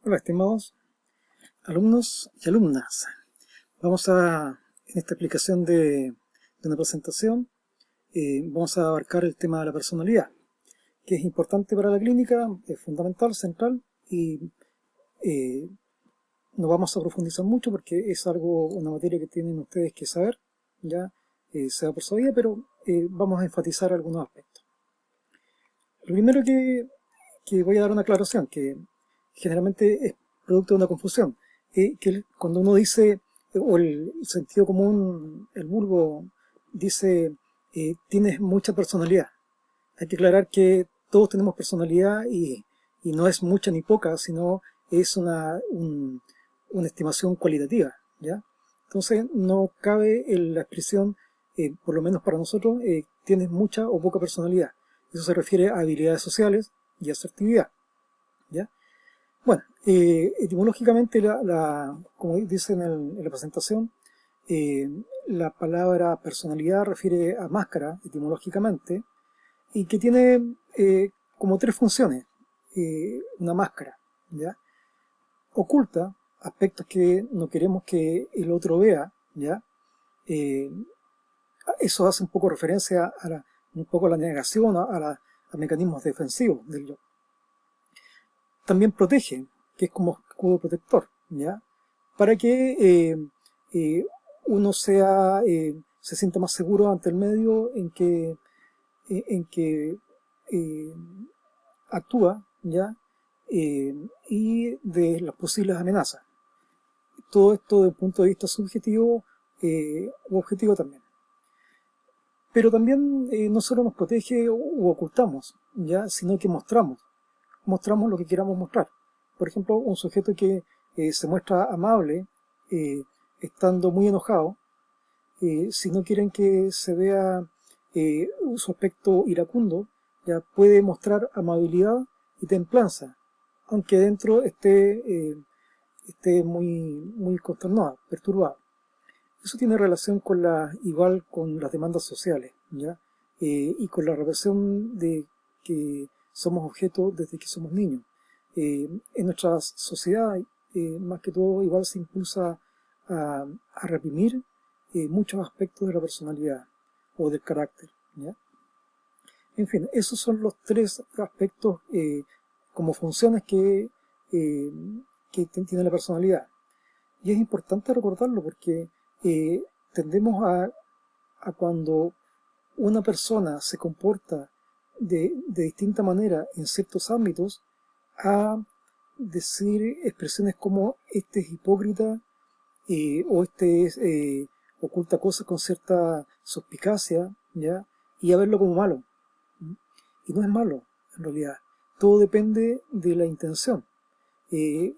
Hola, estimados alumnos y alumnas. En esta explicación de una presentación, vamos a abarcar el tema de la personalidad, que es importante para la clínica, es fundamental, central, y no vamos a profundizar mucho porque es una materia que tienen ustedes que saber, ya sea por sabía, pero vamos a enfatizar algunos aspectos. Lo primero que voy a dar una aclaración, que generalmente es producto de una confusión, que cuando uno dice, o el sentido común, el vulgo, dice, tienes mucha personalidad. Hay que aclarar que todos tenemos personalidad y no es mucha ni poca, sino es una estimación cualitativa, ¿ya? Entonces no cabe en la expresión, por lo menos para nosotros, tienes mucha o poca personalidad. Eso se refiere a habilidades sociales y asertividad, ¿ya? Bueno, etimológicamente, como dice en la presentación, la palabra personalidad refiere a máscara, etimológicamente, y que tiene como tres funciones. Una máscara, ¿ya? Oculta aspectos que no queremos que el otro vea, ¿ya? Eh, Eso hace un poco referencia un poco a la negación, a mecanismos defensivos del yo. También protege, que es como escudo protector, ¿ya? Para que uno se sienta más seguro ante el medio en que eh, actúa, ¿ya? Y de las posibles amenazas. Todo esto desde un punto de vista subjetivo u objetivo también. Pero también no solo nos protege u ocultamos, ¿ya? Sino que mostramos lo que queramos mostrar. Por ejemplo, un sujeto que se muestra amable estando muy enojado, si no quieren que se vea su aspecto iracundo, ya puede mostrar amabilidad y templanza, aunque dentro esté muy consternado, perturbado. Eso tiene relación igual con las demandas sociales, ¿ya? Y con la represión de que somos objeto desde que somos niños. En nuestra sociedad, más que todo, igual se impulsa a reprimir muchos aspectos de la personalidad o del carácter, ¿ya? En fin, esos son los tres aspectos como funciones eh, que tiene la personalidad. Y es importante recordarlo porque tendemos a cuando una persona se comporta de distinta manera en ciertos ámbitos, a decir expresiones como este es hipócrita o oculta cosas con cierta suspicacia, ¿ya? Y a verlo como malo. Y no es malo, en realidad. Todo depende de la intención.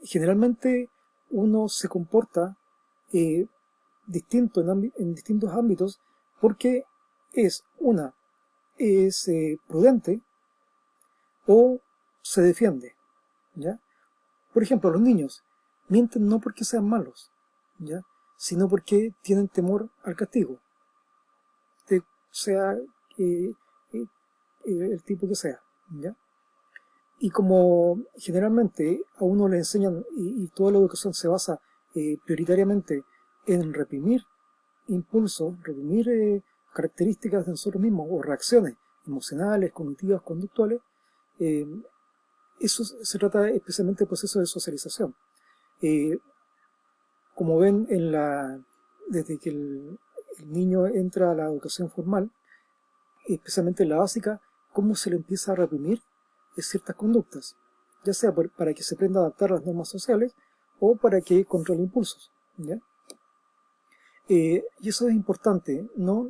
Generalmente uno se comporta eh, distinto en distintos ámbitos porque es prudente o se defiende, ¿ya? Por ejemplo, los niños mienten no porque sean malos, ¿ya? Sino porque tienen temor al castigo, sea eh, eh, el tipo que sea, ¿ya? Y como generalmente a uno le enseñan, y toda la educación se basa prioritariamente en reprimir impulsos, reprimir características de nosotros mismos o reacciones emocionales, cognitivas, conductuales, eh, eso se trata especialmente del proceso de socialización. Eh, Como ven desde que el niño entra a la educación formal, especialmente en la básica, cómo se le empieza a reprimir ciertas conductas, ya sea para que se aprenda a adaptar a las normas sociales o para que controle impulsos, ¿ya? Y eso es importante, no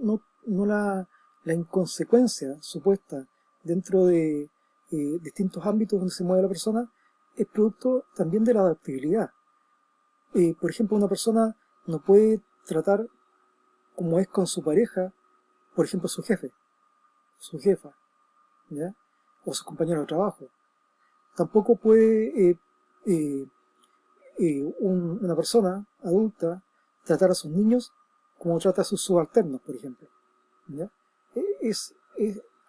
la inconsecuencia supuesta dentro de distintos ámbitos donde se mueve la persona, es producto también de la adaptabilidad. Por ejemplo, una persona no puede tratar como es con su pareja, por ejemplo, su jefe, su jefa, ¿ya? O sus compañeros de trabajo. Tampoco puede eh, una persona adulta tratar a sus niños como trata a sus subalternos, por ejemplo, ¿ya?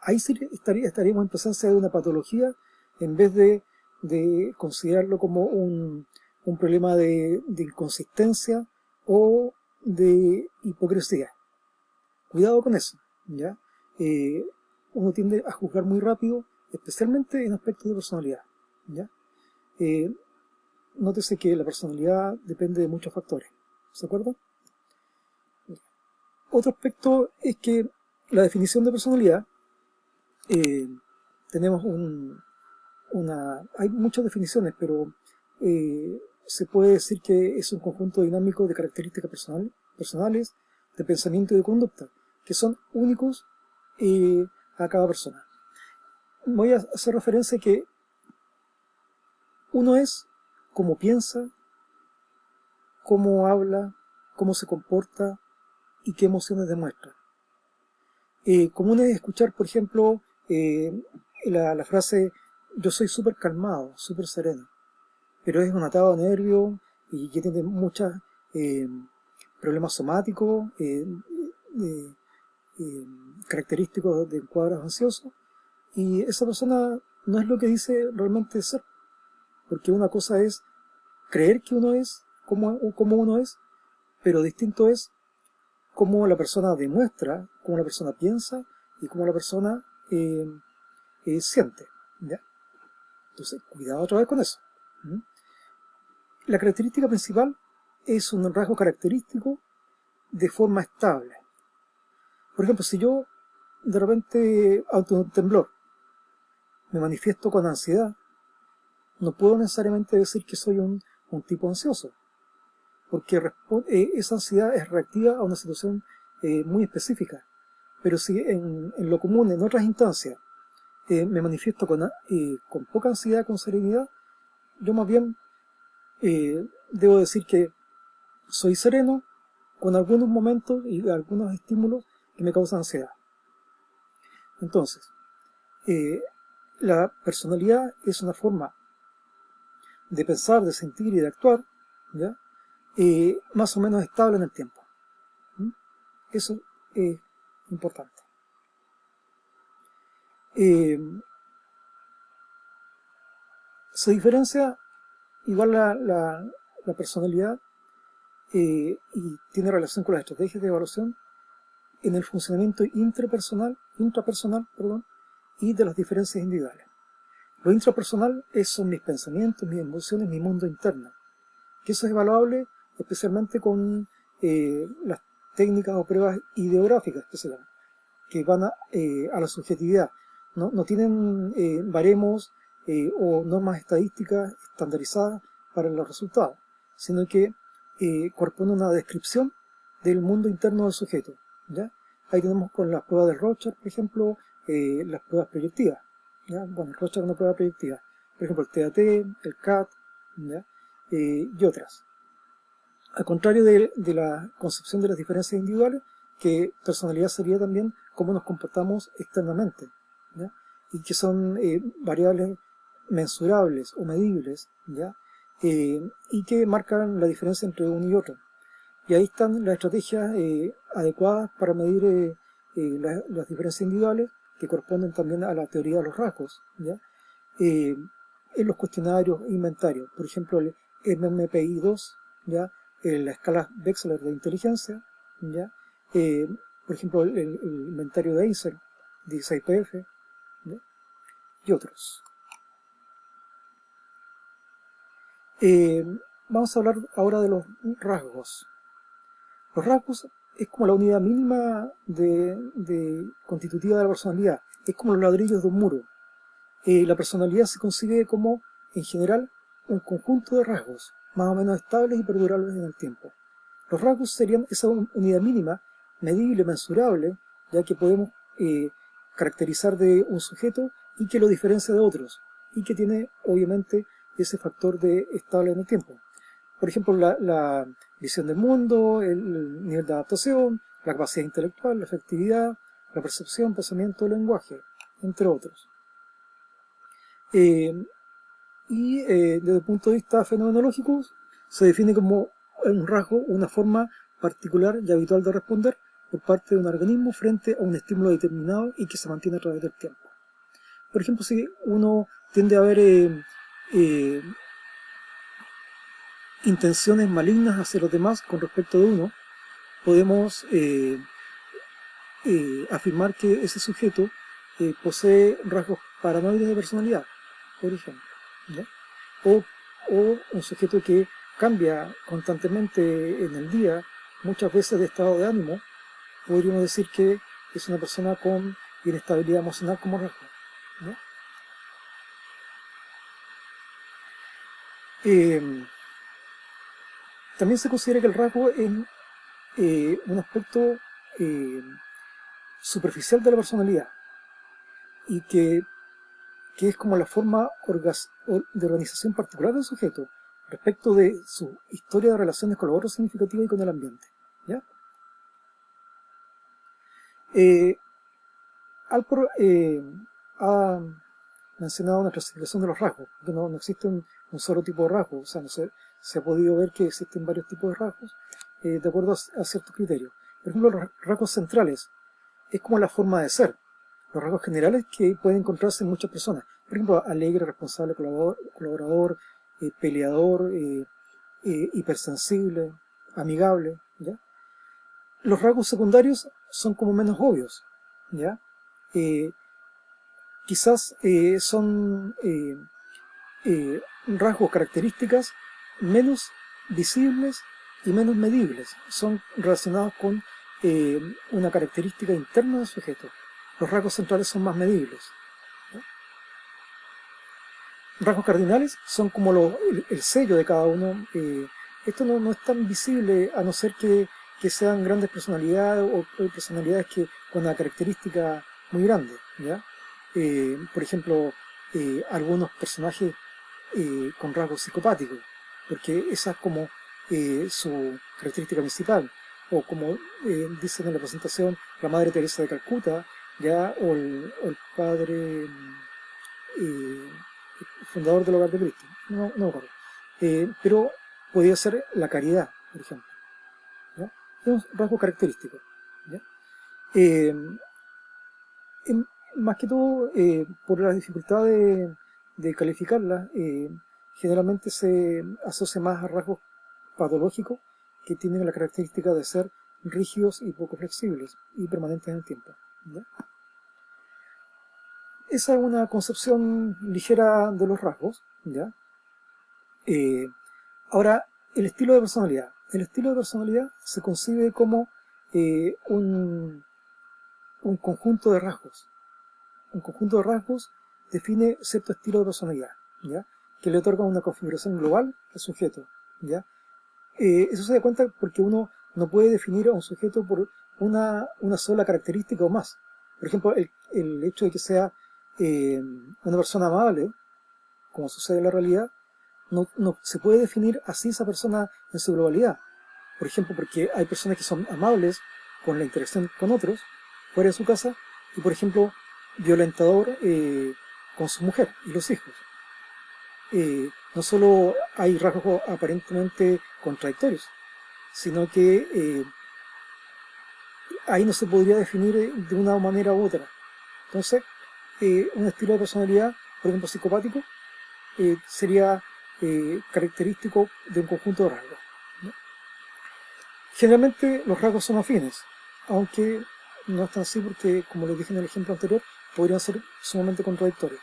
Ahí sí estaríamos en presencia de una patología en vez de de considerarlo como un problema de inconsistencia o de hipocresía. Cuidado con eso, ¿ya? Uno tiende a juzgar muy rápido, especialmente en aspectos de personalidad, ¿ya? Nótese que la personalidad depende de muchos factores, ¿se acuerdan? Otro aspecto es que la definición de personalidad, tenemos hay muchas definiciones, pero se puede decir que es un conjunto dinámico de características personales, de pensamiento y de conducta, que son únicos a cada persona. Voy a hacer referencia a que uno es cómo piensa, cómo habla, cómo se comporta y qué emociones demuestra. Común es escuchar, por ejemplo, la frase yo soy súper calmado, súper sereno, pero es un atado de nervio y que tiene muchos problemas somáticos, característicos de cuadros ansiosos, y esa persona no es lo que dice realmente ser, porque una cosa es creer que uno es como uno es, pero distinto es cómo la persona demuestra, cómo la persona piensa y cómo la persona siente, ¿ya? Entonces, cuidado otra vez con eso. La característica principal es un rasgo característico de forma estable. Por ejemplo, si yo de repente, ante un temblor, me manifiesto con ansiedad, no puedo necesariamente decir que soy un tipo ansioso, porque esa ansiedad es reactiva a una situación muy específica. Pero si en lo común, en otras instancias, me manifiesto con poca ansiedad, con serenidad, yo más bien debo decir que soy sereno con algunos momentos y algunos estímulos que me causan ansiedad. Entonces, la personalidad es una forma de pensar, de sentir y de actuar, ¿ya? Más o menos estable en el tiempo. Eso es importante. Se diferencia igual la personalidad y tiene relación con las estrategias de evaluación en el funcionamiento intrapersonal, y de las diferencias individuales. Lo intrapersonal son mis pensamientos, mis emociones, mi mundo interno, que eso es evaluable especialmente con las técnicas o pruebas ideográficas que se dan, que van a la subjetividad. No tienen baremos o normas estadísticas estandarizadas para los resultados, sino que corresponde a una descripción del mundo interno del sujeto, ¿ya? Ahí tenemos con las pruebas de Rorschach, por ejemplo, las pruebas proyectivas, ¿ya? Bueno, Rorschach es una prueba proyectiva, por ejemplo, el TAT, el CAT, ¿ya? Y otras. Al contrario de la concepción de las diferencias individuales, que personalidad sería también cómo nos comportamos externamente, ¿ya? Y que son variables mensurables o medibles, ¿ya? Y que marcan la diferencia entre uno y otro. Y ahí están las estrategias adecuadas para medir las diferencias individuales, que corresponden también a la teoría de los rasgos, ¿ya? En los cuestionarios inventarios, por ejemplo el MMPI-2, ¿ya? La escala Wechsler de inteligencia, ¿ya? Por ejemplo el inventario de Einstein, 16PF, ¿ya? Y otros. Vamos a hablar ahora de los rasgos. Los rasgos es como la unidad mínima constitutiva de la personalidad, es como los ladrillos de un muro. La personalidad se concibe como, en general, un conjunto de rasgos, más o menos estables y perdurables en el tiempo. Los rasgos serían esa unidad mínima, medible, mensurable, ya que podemos caracterizar de un sujeto y que lo diferencia de otros, y que tiene, obviamente, ese factor de estable en el tiempo. Por ejemplo, la visión del mundo, el nivel de adaptación, la capacidad intelectual, la afectividad, la percepción, pensamiento, lenguaje, entre otros. Desde el punto de vista fenomenológico, se define como un rasgo, una forma particular y habitual de responder por parte de un organismo frente a un estímulo determinado y que se mantiene a través del tiempo. Por ejemplo, si uno tiende a ver eh, intenciones malignas hacia los demás con respecto de uno, podemos afirmar que ese sujeto posee rasgos paranoides de personalidad, por ejemplo, ¿ya? O, o un sujeto que cambia constantemente en el día, muchas veces de estado de ánimo, podríamos decir que es una persona con inestabilidad emocional como rasgo, ¿ya? También se considera que el rasgo es un aspecto eh, superficial de la personalidad y que es como la forma de organización particular del sujeto respecto de su historia de relaciones con los otros significativos y con el ambiente, ¿ya? Alport ha mencionado una clasificación de los rasgos, que no existe un solo tipo de rasgo, o sea, no se ha podido ver que existen varios tipos de rasgos de acuerdo a ciertos criterios. Por ejemplo, los rasgos centrales es como la forma de ser, los rasgos generales que pueden encontrarse en muchas personas. Por ejemplo, alegre, responsable, colaborador, peleador, hipersensible, amigable, ¿ya? Los rasgos secundarios son como menos obvios, ¿ya? Eh, Quizás son rasgos, características menos visibles y menos medibles. Son relacionados con una característica interna del sujeto. Los rasgos centrales son más medibles, ¿no? Rasgos cardinales son como el sello de cada uno. Esto no es tan visible a no ser que sean grandes personalidades o personalidades que con una característica muy grande, ¿ya? Por ejemplo, algunos personajes con rasgos psicopáticos, porque esa es como su característica principal, o como dicen en la presentación, la Madre Teresa de Calcuta, ya, o el padre fundador del Hogar de Cristo, no me acuerdo, pero podría ser la caridad, por ejemplo, ¿ya? Es un rasgo característico, ¿ya? Eh, Más que todo, por la dificultad de calificarla, generalmente se asocia más a rasgos patológicos que tienen la característica de ser rígidos y poco flexibles y permanentes en el tiempo, ¿ya? Esa es una concepción ligera de los rasgos, ¿ya? Eh, Ahora, el estilo de personalidad. El estilo de personalidad se concibe como un conjunto de rasgos. Un conjunto de rasgos define cierto estilo de personalidad, ¿ya? Que le otorga una configuración global al sujeto, ¿ya? Eso se da cuenta porque uno no puede definir a un sujeto por una sola característica o más. Por ejemplo, el hecho de que sea una persona amable, como sucede en la realidad, no se puede definir así esa persona en su globalidad. Por ejemplo, porque hay personas que son amables con la interacción con otros, fuera de su casa, y por ejemplo, violentador con su mujer y los hijos. No solo hay rasgos aparentemente contradictorios, sino que ahí no se podría definir de una manera u otra. Entonces, un estilo de personalidad, por ejemplo, psicopático, sería característico de un conjunto de rasgos, ¿no? Generalmente los rasgos son afines, aunque no es tan así porque, como les dije en el ejemplo anterior, podrían ser sumamente contradictorios.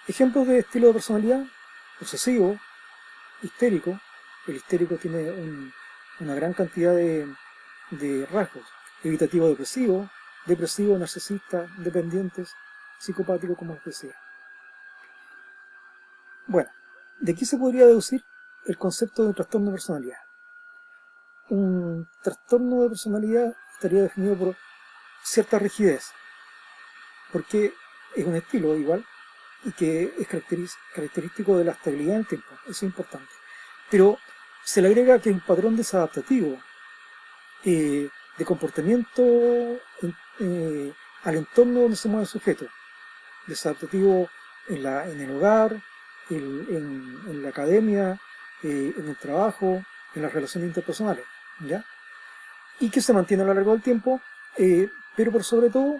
Ejemplos de estilo de personalidad: obsesivo, histérico. El histérico tiene una gran cantidad de rasgos: evitativo depresivo, depresivo, narcisista, dependientes, psicopático, como les decía. Bueno, de aquí se podría deducir el concepto de trastorno de personalidad. Un trastorno de personalidad estaría definido por cierta rigidez, porque es un estilo igual y que es característico de la estabilidad en el tiempo. Eso es importante. Pero se le agrega que es un patrón desadaptativo de comportamiento al entorno donde se mueve el sujeto. Desadaptativo en el hogar, en la academia, en el trabajo, en las relaciones interpersonales, ¿ya? Y que se mantiene a lo largo del tiempo, pero por sobre todo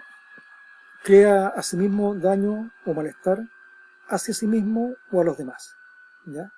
crea a sí mismo daño o malestar hacia sí mismo o a los demás, ¿ya?